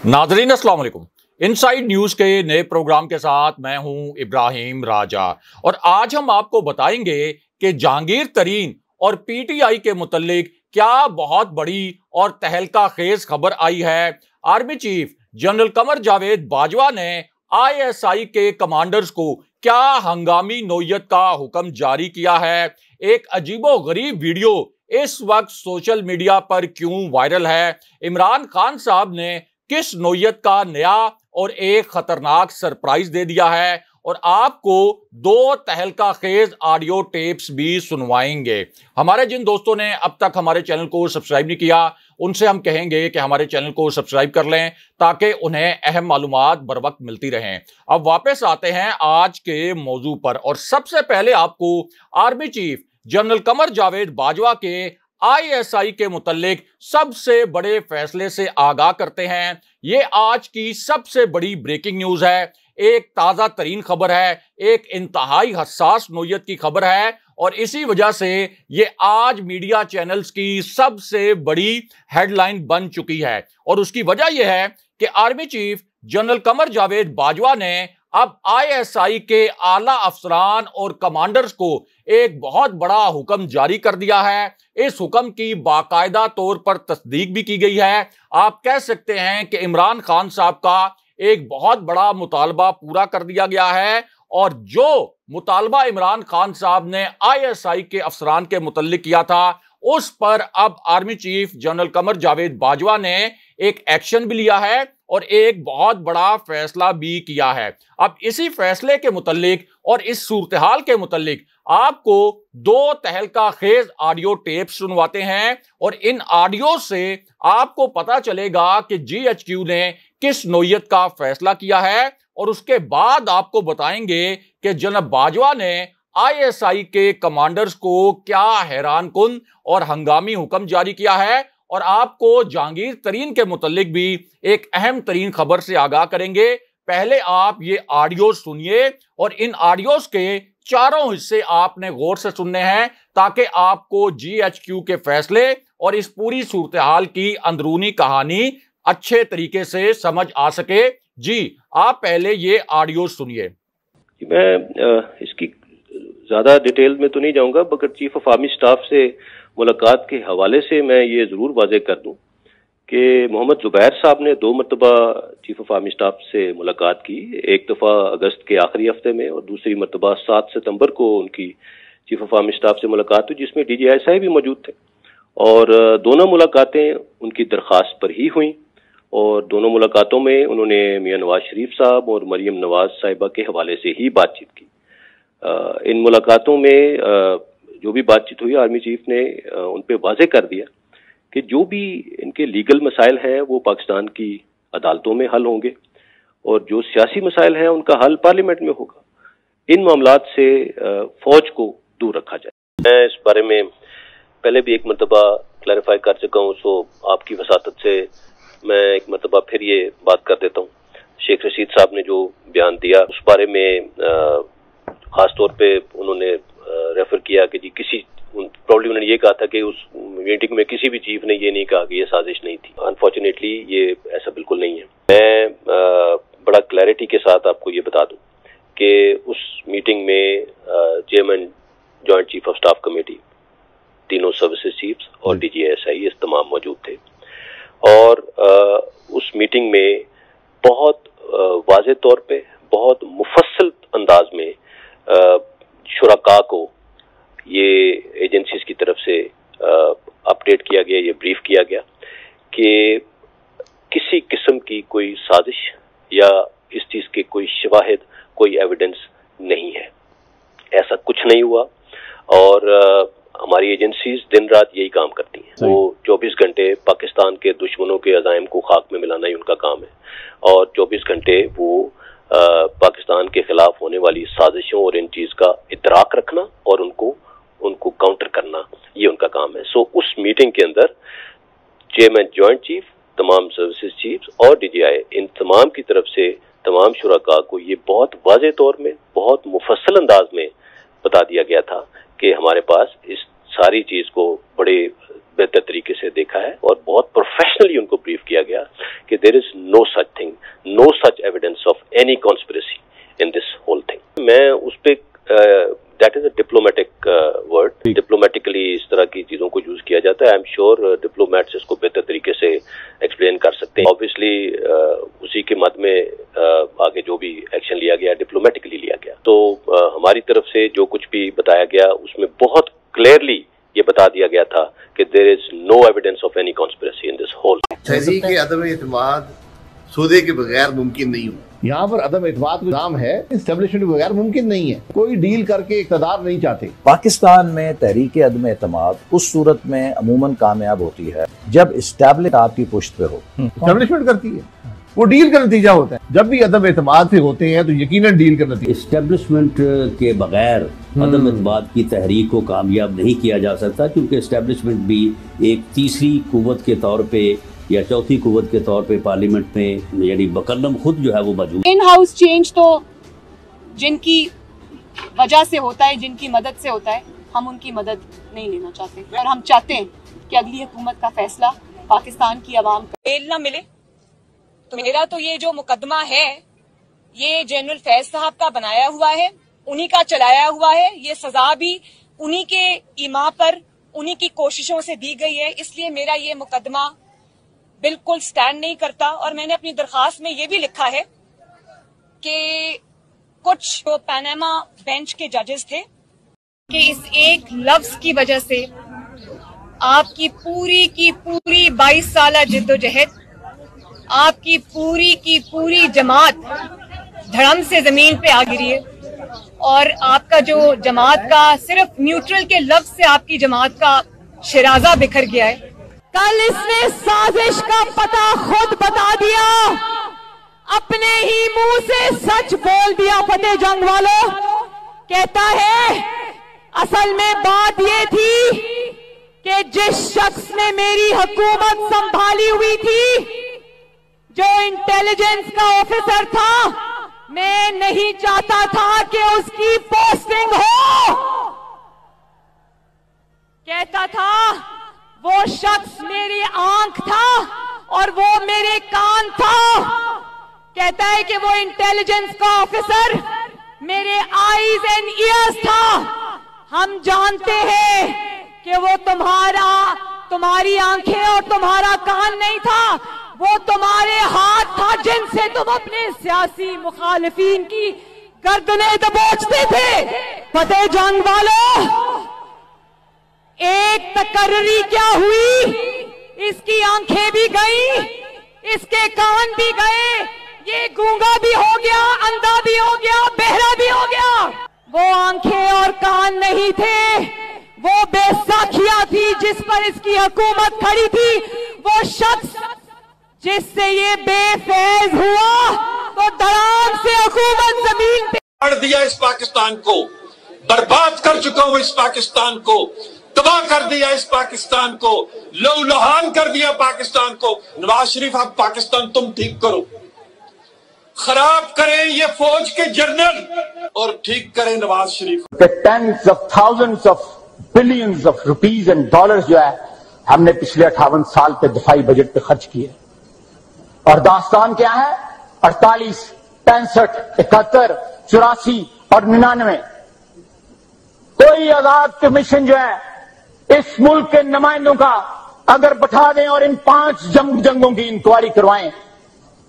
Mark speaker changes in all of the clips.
Speaker 1: नाजरीन अस्सलाम वालेकुम। इनसाइड न्यूज के नए प्रोग्राम के साथ मैं हूं इब्राहिम राजा और आज हम आपको बताएंगे कि जहांगीर तरीन और पीटीआई के मुतल्लिक क्या बहुत बड़ी और तहलका खेज खबर आई है। Army chief general Qamar Javed Bajwa ने आईएसआई के कमांडर्स को क्या हंगामी नोयत का हुक्म जारी किया है। एक अजीबो गरीब वीडियो इस वक्त सोशल मीडिया पर क्यों वायरल है। इमरान खान साहब ने किस नोयत का नया और एक खतरनाक सरप्राइज दे दिया है और आपको दो तहलका खेज ऑडियो टेप्स भी सुनवाएंगे। हमारे जिन दोस्तों ने अब तक हमारे चैनल को सब्सक्राइब नहीं किया उनसे हम कहेंगे कि हमारे चैनल को सब्सक्राइब कर लें ताकि उन्हें अहम मालूमात बर वक्त मिलती रहें। अब वापस आते हैं आज के मौजू पर और सबसे पहले आपको army chief general Qamar Javed Bajwa के आईएसआई के मुतल्लिक सबसे बड़े फैसले से आगाह करते हैं। ये आज की सबसे बड़ी ब्रेकिंग न्यूज है, एक ताजा तरीन खबर है, एक इंतहाई हसास नोयत की खबर है और इसी वजह से ये आज मीडिया चैनल्स की सबसे बड़ी हेडलाइन बन चुकी है। और उसकी वजह यह है कि army chief general Qamar Javed Bajwa ने अब आईएसआई के आला अफसरान और कमांडर्स को एक बहुत बड़ा हुक्म जारी कर दिया है। इस हुक्म की बाकायदा तौर पर तस्दीक भी की गई है। आप कह सकते हैं कि इमरान खान साहब का एक बहुत बड़ा मुतालबा पूरा कर दिया गया है और जो मुतालबा इमरान खान साहब ने आईएसआई के अफसरान के मुतल्लिक किया था उस पर अब army chief general Qamar Javed Bajwa ने एक एक्शन भी लिया है और एक बहुत बड़ा फैसला भी किया है। अब इसी फैसले के मुतल्लिक और इस सूरत-ए-हाल के मुतल्लिक आपको दो तहलका खेज ऑडियो टेप सुनवाते हैं और इन ऑडियो से आपको पता चलेगा कि जीएचक्यू ने किस नोयत का फैसला किया है और उसके बाद आपको बताएंगे कि जनाब बाजवा ने आईएसआई के कमांडर्स को क्या हैरानकुन और हंगामी हुक्म जारी किया है और आपको जहांगीर तरीन के मुतल्लिक भी एक अहम तरीन खबर से आगाह करेंगे। पहले आप ये ऑडियो सुनिए और इन ऑडियोज के चारों हिस्से आपने गौर से सुनने हैं ताकि आपको जीएचक्यू के फैसले और इस पूरी सूरत-ए-हाल की अंदरूनी कहानी अच्छे तरीके से समझ आ सके। जी आप पहले ये ऑडियो सुनिए।
Speaker 2: मैं इसकी ज्यादा डिटेल में तो नहीं जाऊंगा मगर चीफ ऑफ आर्मी स्टाफ से मुलाकात के हवाले से मैं ये जरूर वाज़ेह कर दूं कि मोहम्मद जुबैर साहब ने 2 मरतबा चीफ ऑफ आर्मी स्टाफ से मुलाकात की। एक दफ़ा अगस्त के आखिरी हफ्ते में और दूसरी मरतबा 7 सितंबर को उनकी चीफ ऑफ आर्मी स्टाफ से मुलाकात हुई जिसमें डीजीआईएसआई भी मौजूद थे और दोनों मुलाकातें उनकी दरख्वास्त पर ही हुई और दोनों मुलाकातों में उन्होंने मियां नवाज शरीफ साहब और मरियम नवाज साहिबा के हवाले से ही बातचीत की। इन मुलाकातों में जो भी बातचीत हुई आर्मी चीफ ने उन पे वाज़ेह कर दिया कि जो भी इनके लीगल मसाइल हैं वो पाकिस्तान की अदालतों में हल होंगे और जो सियासी मसाइल हैं उनका हल पार्लियामेंट में होगा। इन मामलात से फौज को दूर रखा जाए। मैं इस बारे में पहले भी एक मरतबा क्लैरिफाई कर चुका हूँ, सो आपकी वसातत से मैं एक मरतबा फिर ये बात कर देता हूँ। शेख रशीद साहब ने जो बयान दिया उस बारे में खास तौर पे उन्होंने रेफर किया कि जी प्रॉब्ली उन्होंने ये कहा था कि उस मीटिंग में किसी भी चीफ ने ये नहीं कहा कि ये साजिश नहीं थी। अनफॉर्चुनेटली ये ऐसा बिल्कुल नहीं है। मैं बड़ा क्लैरिटी के साथ आपको ये बता दूं कि उस मीटिंग में chairman joint chief of staff committee, तीनों सर्विसेज चीफ्स और डीजीआईएसआई इस तमाम मौजूद थे और उस मीटिंग में बहुत वाज़ेह तौर पे बहुत मुफस्सल अंदाज में शुरका को ये एजेंसीज की तरफ से अपडेट किया गया, ये ब्रीफ किया गया कि किसी किस्म की कोई साजिश या इस चीज के कोई शवाहिद, कोई एविडेंस नहीं है। ऐसा कुछ नहीं हुआ और हमारी एजेंसीज दिन रात यही काम करती हैं। वो 24 घंटे पाकिस्तान के दुश्मनों के अज़ाइम को खाक में मिलाना ही उनका काम है और 24 घंटे वो पाकिस्तान के खिलाफ होने वाली साजिशों और इन चीज का इतराक रखना और उनको काउंटर करना, ये उनका काम है। सो उस मीटिंग के अंदर चेयरमैन जॉइंट चीफ, तमाम सर्विसेज चीफ्स और डीजीआई, इन तमाम की तरफ से तमाम शुरका को ये बहुत वाज़ेह तौर में बहुत मुफस्सल अंदाज में बता दिया गया था कि हमारे पास इस सारी चीज को बड़े बेहतर तरीके से देखा है और बहुत प्रोफेशनली उनको ब्रीफ किया गया कि there is no such thing, no such evidence of any conspiracy in this whole thing. मैं उस पे that is a diplomatic word, diplomatically इस तरह की चीजों को यूज किया जाता है। आई एम श्योर डिप्लोमेट्स इसको बेहतर तरीके से एक्सप्लेन कर सकते हैं। ऑब्वियसली उसी के मद में आगे जो भी एक्शन लिया गया डिप्लोमेटिकली लिया गया। तो हमारी तरफ से जो कुछ भी बताया गया उसमें बहुत क्लियरली ये बता दिया गया था कि there is no evidence of any conspiracy in this whole.
Speaker 3: तहरीक अदम एतमाद सौदे के बगैर मुमकिन नहीं हो। यहाँ पर अदम एतमाद का नाम है, एस्टेब्लिशमेंट के बगैर मुमकिन नहीं है। कोई डील करके इक़्तिदार नहीं चाहते।
Speaker 4: पाकिस्तान में तहरीक अदम एतमाद उस सूरत में अमूमन कामयाब होती है जब एस्टेब्लिश आपकी पुश्त पे हो।
Speaker 3: एस्टेब्लिशमेंट करती है, वो डील का नतीजा होता है। जब भी अदम एतमाद से होते हैं तो यकीनन डील का नतीजा।
Speaker 5: एस्टेब्लिशमेंट के बगैर अदम एतमाद की तहरीक को कामयाब नहीं किया जा सकता, क्योंकि एस्टेब्लिशमेंट भी एक तीसरी कुव्वत के तौर पे या चौथी कुव्वत के तौर पे पार्लियामेंट में यानी बकलम खुद जो है वो मौजूद।
Speaker 6: इन हाउस चेंज तो जिनकी वजह से होता है, जिनकी मदद से होता है, हम उनकी मदद नहीं लेना चाहते और हम चाहते हैं कि अगली हुकूमत का फैसला पाकिस्तान की आवाम का बेल ना मिले। तो मेरा तो ये जो मुकदमा है ये जनरल फैज साहब का बनाया हुआ है, उन्हीं का चलाया हुआ है। ये सजा भी उन्हीं के ईमा पर, उन्हीं की कोशिशों से दी गई है। इसलिए मेरा ये मुकदमा बिल्कुल स्टैंड नहीं करता। और मैंने अपनी दरखास्त में ये भी लिखा है कि कुछ जो पनामा बेंच के जजेस थे कि इस एक लफ्ज की वजह से आपकी पूरी की पूरी 22 साल जिद्दोजहद, आपकी पूरी की पूरी जमात धड़म से जमीन पे आ गिरी है और आपका जो जमात का सिर्फ न्यूट्रल के लफ्ज से आपकी जमात का शिराजा बिखर गया है। कल इसने साजिश का पता खुद बता दिया, अपने ही मुंह से सच बोल दिया। फतेह जंग वालों कहता है असल में बात ये थी कि जिस शख्स ने मेरी हुकूमत संभाली हुई थी, जो इंटेलिजेंस का ऑफिसर था, मैं नहीं चाहता था कि उसकी पोस्टिंग हो। कहता था वो शख्स मेरी आंख था और वो मेरे कान था। कहता है कि वो इंटेलिजेंस का ऑफिसर मेरे आईज एंड ईयर्स था। हम जानते हैं कि वो तुम्हारी आंखें और तुम्हारा कान नहीं था, वो तुम्हारे हाथ था जिनसे तुम अपने सियासी मुखालिफिन की गर्दनें दबोचते थे। फतेह जंग वालों, एक तकर्री क्या हुई, इसकी आंखें भी गई, इसके कान भी गए, ये गूंगा भी हो गया, अंधा भी हो गया, बहरा भी हो गया। वो आंखें और कान नहीं थे, वो बैसाखियां थी जिस पर इसकी हुकूमत खड़ी थी। वो शख्स जिससे ये बेफैज हुआ तो धड़ाम से हुकूमत जमीन पे
Speaker 7: फाड़ दिया। इस पाकिस्तान को बर्बाद कर चुका हूं, इस पाकिस्तान को तबाह कर दिया, इस पाकिस्तान को लहूलुहान कर दिया पाकिस्तान को। नवाज शरीफ अब पाकिस्तान तुम ठीक करो, खराब करें ये फौज के जनरल और ठीक करें Nawaz Sharif.
Speaker 8: Tens of thousands of billions of rupees and dollars जो है हमने पिछले 58 साल पे दिफाई बजट पे खर्च किए। और दास्तान क्या है? 48, 65, 71, 84 और 99। कोई आजाद कमीशन जो है इस मुल्क के नुमाइंदों का अगर बैठा दें और इन 5 जंगों की इंक्वायरी करवाएं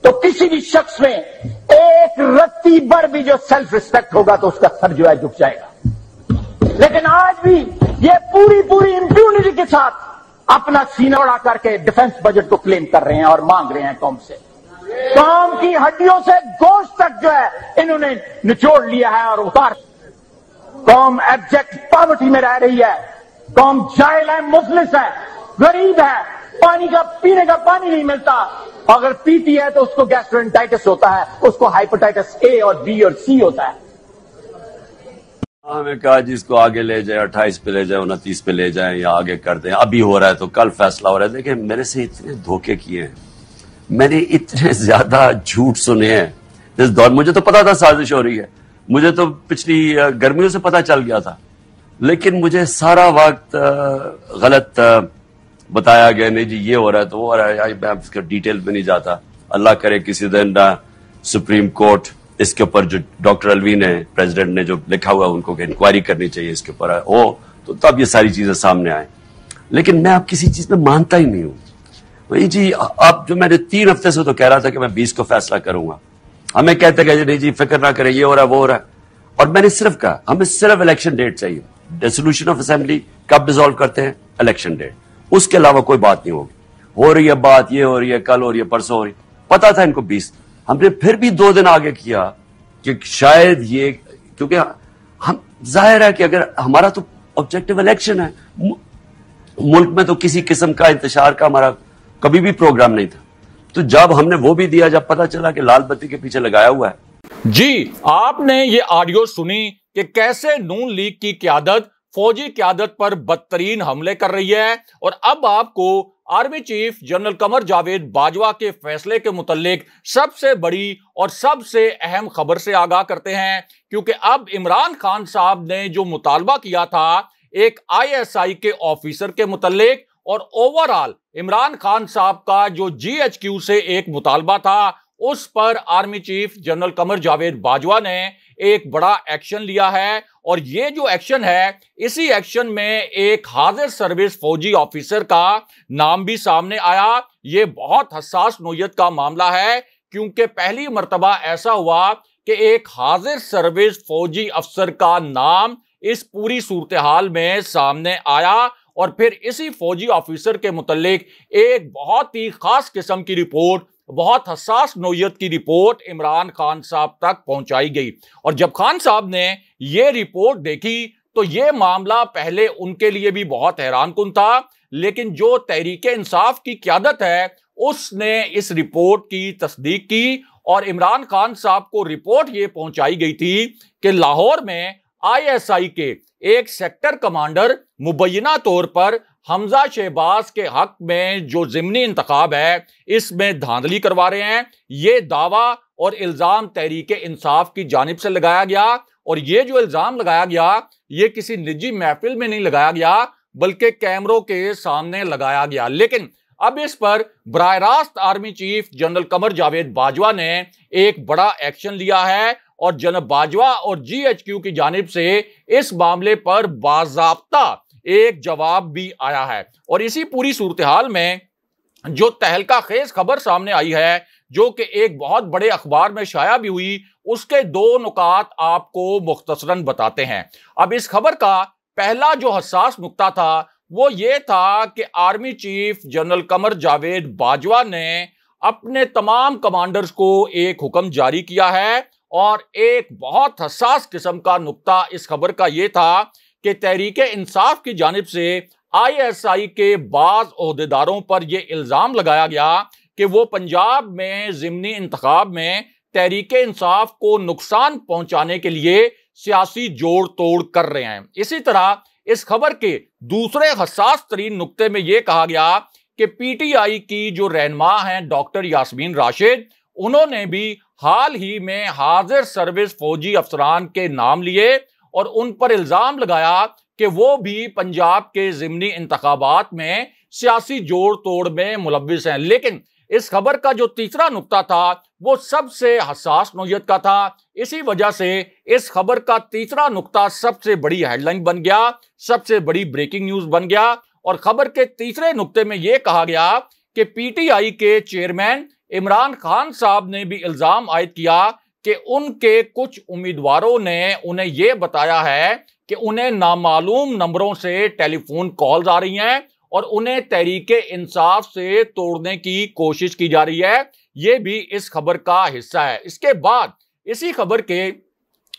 Speaker 8: तो किसी भी शख्स में एक रत्ती भर भी जो सेल्फ रिस्पेक्ट होगा तो उसका सर जो है झुक जाएगा। लेकिन आज भी ये पूरी इंप्यूनिटी के साथ अपना सीना बड़ा करके डिफेंस बजट को क्लेम कर रहे हैं और मांग रहे हैं कौम से। कौम की हड्डियों से गोश्त तक जो है इन्होंने निचोड़ लिया है और उतार। कौम एब्जेक्ट पॉवर्टी में रह रही है, कौम जाहिल है, मुफलिस है, गरीब है, पानी का पीने का पानी नहीं मिलता। अगर पीती है तो उसको गैस्ट्रोएंटाइटिस होता है, उसको हाइपेटाइटिस ए और बी और सी होता है।
Speaker 9: हमें कहा जिसको आगे ले जाए, 28 पे ले जाए, 29 पे ले जाए या आगे कर दें। अभी हो रहा है तो कल फैसला हो रहा है। देखिए मेरे से इतने धोखे किए हैं, मैंने इतने ज्यादा झूठ सुने हैं इस दौर। मुझे तो पता था साजिश हो रही है, मुझे तो पिछली गर्मियों से पता चल गया था, लेकिन मुझे सारा वक्त गलत बताया गया नहीं जी ये हो रहा है तो वो हो रहा है, मैं इसका डिटेल में नहीं जाता। अल्लाह करे किसी दिन सुप्रीम कोर्ट इसके ऊपर जो डॉक्टर अलवी ने प्रेसिडेंट ने जो लिखा हुआ उनको इंक्वायरी करनी चाहिए इसके ऊपर हो तो तब ये सारी चीजें सामने आए। लेकिन मैं अब किसी चीज में मानता ही नहीं हूं। वही जी अब जो मैंने 3 हफ्ते से तो कह रहा था कि मैं 20 को फैसला करूंगा, हमें कहते गए नहीं जी फिक्र ना करें ये हो रहा है वो हो रहा है, और मैंने सिर्फ कहा हमें सिर्फ इलेक्शन डेट चाहिए। डिसोल्यूशन ऑफ असेंबली कब डिसॉल्व करते हैं? इलेक्शन डेट, उसके अलावा कोई बात नहीं होगी। हो रही है बात, ये हो रही है, कल हो रही है, परसों हो रही है, पता था इनको 20, हमने फिर भी 2 दिन आगे किया कि शायद ये, क्योंकि हम जाहिर है कि अगर हमारा तो ऑब्जेक्टिव इलेक्शन है, मुल्क में तो किसी किस्म का इंतशार का हमारा कभी भी प्रोग्राम नहीं था, तो जब हमने वो भी दिया, जब पता चला कि लाल बत्ती के पीछे लगाया हुआ है।
Speaker 1: जी आपने ये ऑडियो सुनी कि कैसे नून लीग की क्यादत फौजी क्यादत पर बदतरीन हमले कर रही है, और अब आपको army chief general Qamar Javed Bajwa के फैसले के मुतल्लिक सबसे बड़ी और सबसे अहम खबर से आगाह करते हैं, क्योंकि अब इमरान खान साहब ने जो मुतालबा किया था एक ISI के ऑफिसर के मुतल्लिक, और ओवरऑल इमरान खान साहब का जो GHQ से एक मुतालबा था उस पर army chief general Qamar Javed Bajwa ने एक बड़ा एक्शन लिया है। और ये जो एक्शन है, इसी एक्शन में एक हाजिर सर्विस फौजी ऑफिसर का नाम भी सामने आया। ये बहुत हसास नोयत का मामला है, क्योंकि पहली मर्तबा ऐसा हुआ कि एक हाजिर सर्विस फौजी अफसर का नाम इस पूरी सूरत हाल में सामने आया, और फिर इसी फौजी ऑफिसर के मुतल्लिक एक बहुत ही खास किस्म की रिपोर्ट, बहुत हसास नोयत की रिपोर्ट इमरान खान साहब तक पहुंचाई गई। और जब खान साहब ने यह रिपोर्ट देखी तो यह मामला पहले उनके लिए भी बहुत हैरानकुन था, लेकिन जो तहरीके इंसाफ की क़यादत है उसने इस रिपोर्ट की तस्दीक की, और इमरान खान साहब को रिपोर्ट ये पहुंचाई गई थी कि लाहौर में ISI के एक सेक्टर कमांडर मुबैना तौर पर हमजा शहबाज के हक में जो ज़िमनी इंतखाब है इसमें धांधली करवा रहे हैं। ये दावा और इल्जाम तहरीके इंसाफ की जानिब से लगाया गया, और ये जो इल्जाम लगाया गया ये किसी निजी महफिल में नहीं लगाया गया बल्कि कैमरों के सामने लगाया गया। लेकिन अब इस पर बराह रास्त army chief general Qamar Javed Bajwa ने एक बड़ा एक्शन लिया है, और जनरल बाजवा और GHQ की जानिब से इस मामले पर बाज़ाब्ता एक जवाब भी आया है। और इसी पूरी सूरत हाल में जो तहलका खेज खबर सामने आई है, जो कि एक बहुत बड़े अखबार में शाया भी हुई, उसके 2 नुकात आपको मुख्तसरन बताते हैं। अब इस खबर का पहला जो हसास नुक्ता था वो ये था कि army chief general Qamar Javed Bajwa ने अपने तमाम कमांडर्स को एक हुक्म जारी किया है, और एक बहुत हसास किस्म का नुक्ता इस खबर का यह था कि तहरीके इंसाफ की जानिब से ISI के बाज ओहदेदारों पर यह इल्जाम लगाया गया कि वो पंजाब में ज़िमनी इंतखाब में तहरीके इंसाफ को नुकसान पहुंचाने के लिए सियासी जोड़ तोड़ कर रहे हैं। इसी तरह इस खबर के दूसरे हसास तरीन नुक्ते में यह कहा गया कि PTI की जो रहनुमा हैं डॉक्टर यास्मीन राशिद, उन्होंने भी हाल ही में हाजिर सर्विस फौजी अफसरान के नाम लिए और उन पर इल्जाम लगाया कि वो भी पंजाब के ज़िमनी इंतखाबात में सियासी जोड़ तोड़ में मुलव्विस हैं। लेकिन इस खबर का जो तीसरा नुक्ता था वो सबसे हसास नोयत का था। इसी वजह से इस खबर का तीसरा नुक्ता सबसे बड़ी हेडलाइन बन गया, सबसे बड़ी ब्रेकिंग न्यूज बन गया। और खबर के तीसरे नुक्ते में यह कहा गया कि PTI के चेयरमैन इमरान खान साहब ने भी इल्जाम आयद किया कि उनके कुछ उम्मीदवारों ने उन्हें यह बताया है कि उन्हें नामालूम नंबरों से टेलीफोन कॉल्स आ रही हैं और उन्हें तहरीके इंसाफ से तोड़ने की कोशिश की जा रही है। यह भी इस खबर का हिस्सा है। इसके बाद इसी खबर के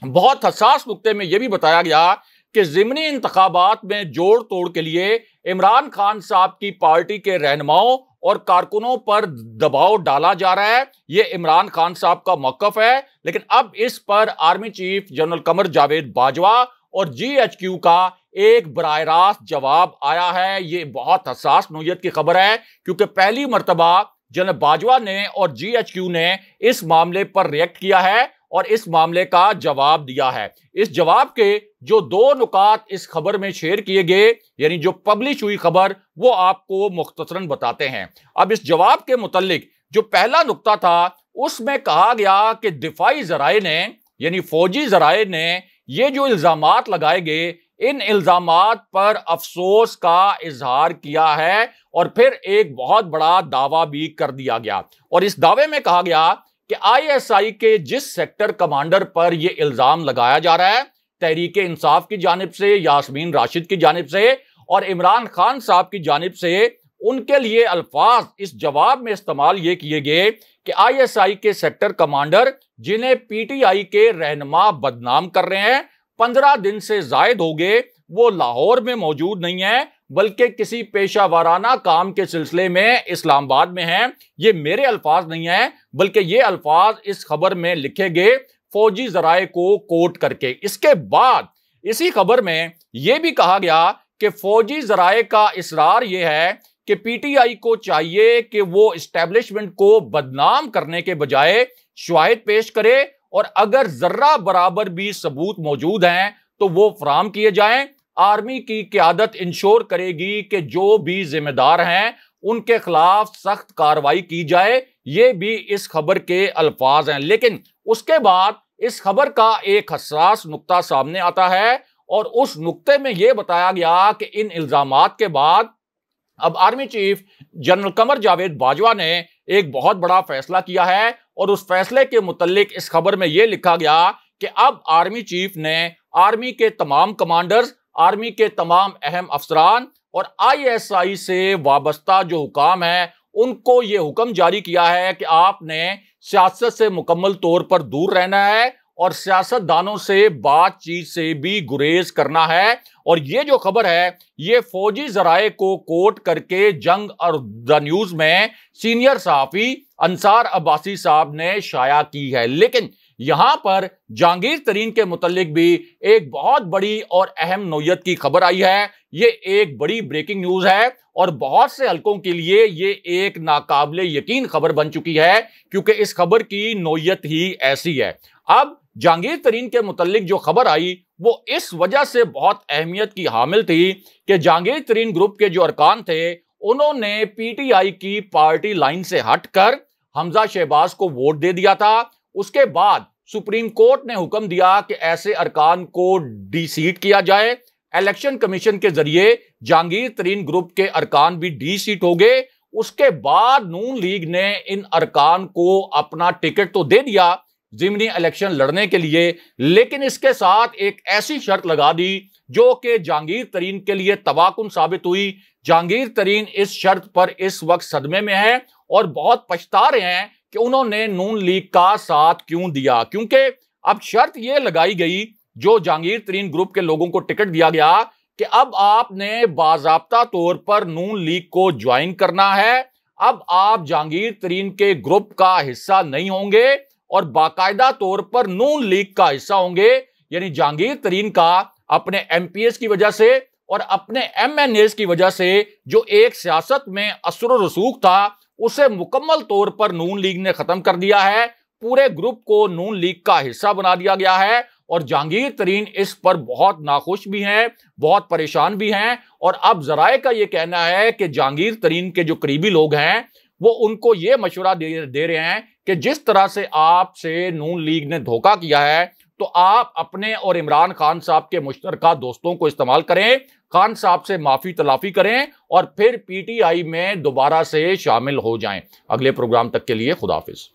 Speaker 1: बहुत हसास नुक्ते में यह भी बताया गया कि ज़िमनी इंतखाबात में जोड़ तोड़ के लिए इमरान खान साहब की पार्टी के रहनुमाओं और कारकुनों पर दबाव डाला जा रहा है। यह इमरान खान साहब का मौक़िफ़ है। लेकिन अब इस पर army chief general Qamar Javed Bajwa और GHQ का एक बराह रास्त जवाब आया है। ये बहुत हसास नोयत की खबर है क्योंकि पहली मर्तबा जनरल बाजवा ने और GHQ ने इस मामले पर रिएक्ट किया है और इस मामले का जवाब दिया है। इस जवाब के जो 2 नुकात इस खबर में शेयर किए गए, यानी जो पब्लिश हुई खबर, वो आपको मुख्तसरन बताते हैं। अब इस जवाब के मुतालिक जो पहला नुक्ता था उसमें कहा गया कि दिफाई जराए ने, यानी फौजी जराए ने ये जो इल्जामात लगाए गए, इन इल्जामात पर अफसोस का इजहार किया है और फिर एक बहुत बड़ा दावा भी कर दिया गया। और इस दावे में कहा गया कि ISI के जिस सेक्टर कमांडर पर यह इल्जाम लगाया जा रहा है, तहरीक इंसाफ की जानिब से, यास्मीन राशिद की जानिब से और इमरान खान साहब की जानिब से, उनके लिए अल्फाज इस जवाब में इस्तेमाल ये किए गए कि ISI के सेक्टर कमांडर जिन्हें PTI के रहनुमा बदनाम कर रहे हैं, 15 दिन से जायद हो गए, वो लाहौर में मौजूद नहीं है बल्कि किसी पेशावराना काम के सिलसिले में इस्लामाबाद में हैं। ये मेरे अल्फाज नहीं है बल्कि ये अल्फाज इस खबर में लिखे गए फौजी जराए को कोट करके। इसके बाद इसी खबर में यह भी कहा गया कि फौजी जराए का इसरार यह है कि PTI को चाहिए कि वो इस्टेब्लिशमेंट को बदनाम करने के बजाय शवाहिद पेश करे और अगर जर्रा बराबर भी सबूत मौजूद हैं तो वो फराम किए जाएं। आर्मी की क़यादत इंश्योर करेगी कि जो भी जिम्मेदार हैं उनके खिलाफ सख्त कार्रवाई की जाए। ये भी इस खबर के अल्फाज हैं। लेकिन उसके बाद इस खबर का एक हसास नुक्ता सामने आता है और उस नुक्ते में यह बताया गया कि इन इल्जामात के बाद अब army chief general Qamar Javed Bajwa ने एक बहुत बड़ा फैसला किया है और उस फैसले के मुतालिक इस खबर में यह लिखा गया कि अब आर्मी चीफ ने आर्मी के तमाम कमांडर्स, आर्मी के तमाम अहम अफसरान और ISI से वाबस्ता जो हुकाम है उनको ये हुक्म जारी किया है कि आपने सियासत से मुकम्मल तौर पर दूर रहना है और सियासतदानों से बातचीत से भी गुरेज करना है। और ये जो खबर है ये फौजी जराए को कोट करके जंग और द न्यूज में सीनियर सहाफी अंसार अब्बासी साहब ने शाया की है। लेकिन यहां पर जहांगीर तरीन के मुतालिक भी एक बहुत बड़ी और अहम नोयत की खबर आई है। ये एक बड़ी ब्रेकिंग न्यूज है और बहुत से हलकों के लिए ये एक नाकाबिले यकीन खबर बन चुकी है क्योंकि इस खबर की नोयत ही ऐसी है। अब जहांगीर तरीन के मुतालिक जो खबर आई वो इस वजह से बहुत अहमियत की हामिल थी कि जहांगीर तरीन ग्रुप के जो अरकान थे उन्होंने PTI की पार्टी लाइन से हटकर हमजा शहबाज को वोट दे दिया था। उसके बाद सुप्रीम कोर्ट ने हुक्म दिया कि ऐसे अरकान को डी-सीट किया जाए। इलेक्शन कमीशन के जरिए जहांगीर तरीन ग्रुप के अरकान भी डी-सीट हो गए। उसके बाद नून लीग ने इन अरकान को अपना टिकट तो दे दिया ज़िमनी इलेक्शन लड़ने के लिए, लेकिन इसके साथ एक ऐसी शर्त लगा दी जो कि जहांगीर तरीन के लिए तबाहकुन साबित हुई। जहांगीर तरीन इस शर्त पर इस वक्त सदमे में है और बहुत पछता रहे हैं कि उन्होंने नून लीग का साथ क्यों दिया, क्योंकि अब शर्त यह लगाई गई जो जहांगीर तरीन ग्रुप के लोगों को टिकट दिया गया कि अब आपने बाज़ाब्ता तौर पर नून लीग को ज्वाइन करना है। अब आप जहांगीर तरीन के ग्रुप का हिस्सा नहीं होंगे और बाकायदा तौर पर नून लीग का हिस्सा होंगे। यानी जहांगीर तरीन का अपने MPs की वजह से और अपने MNAs की वजह से जो एक सियासत में असर व रसूख था उसे मुकम्मल तौर पर नून लीग ने खत्म कर दिया है। पूरे ग्रुप को नून लीग का हिस्सा बना दिया गया है और जहांगीर तरीन इस पर बहुत नाखुश भी हैं, बहुत परेशान भी हैं। और अब जराए का यह कहना है कि जहांगीर तरीन के जो करीबी लोग हैं वो उनको ये मशवरा दे रहे हैं कि जिस तरह से आपसे नून लीग ने धोखा किया है तो आप अपने और इमरान खान साहब के मुश्तरका दोस्तों को इस्तेमाल करें, खान साहब से माफी तलाफी करें और फिर PTI में दोबारा से शामिल हो जाएं। अगले प्रोग्राम तक के लिए खुदा हाफिज।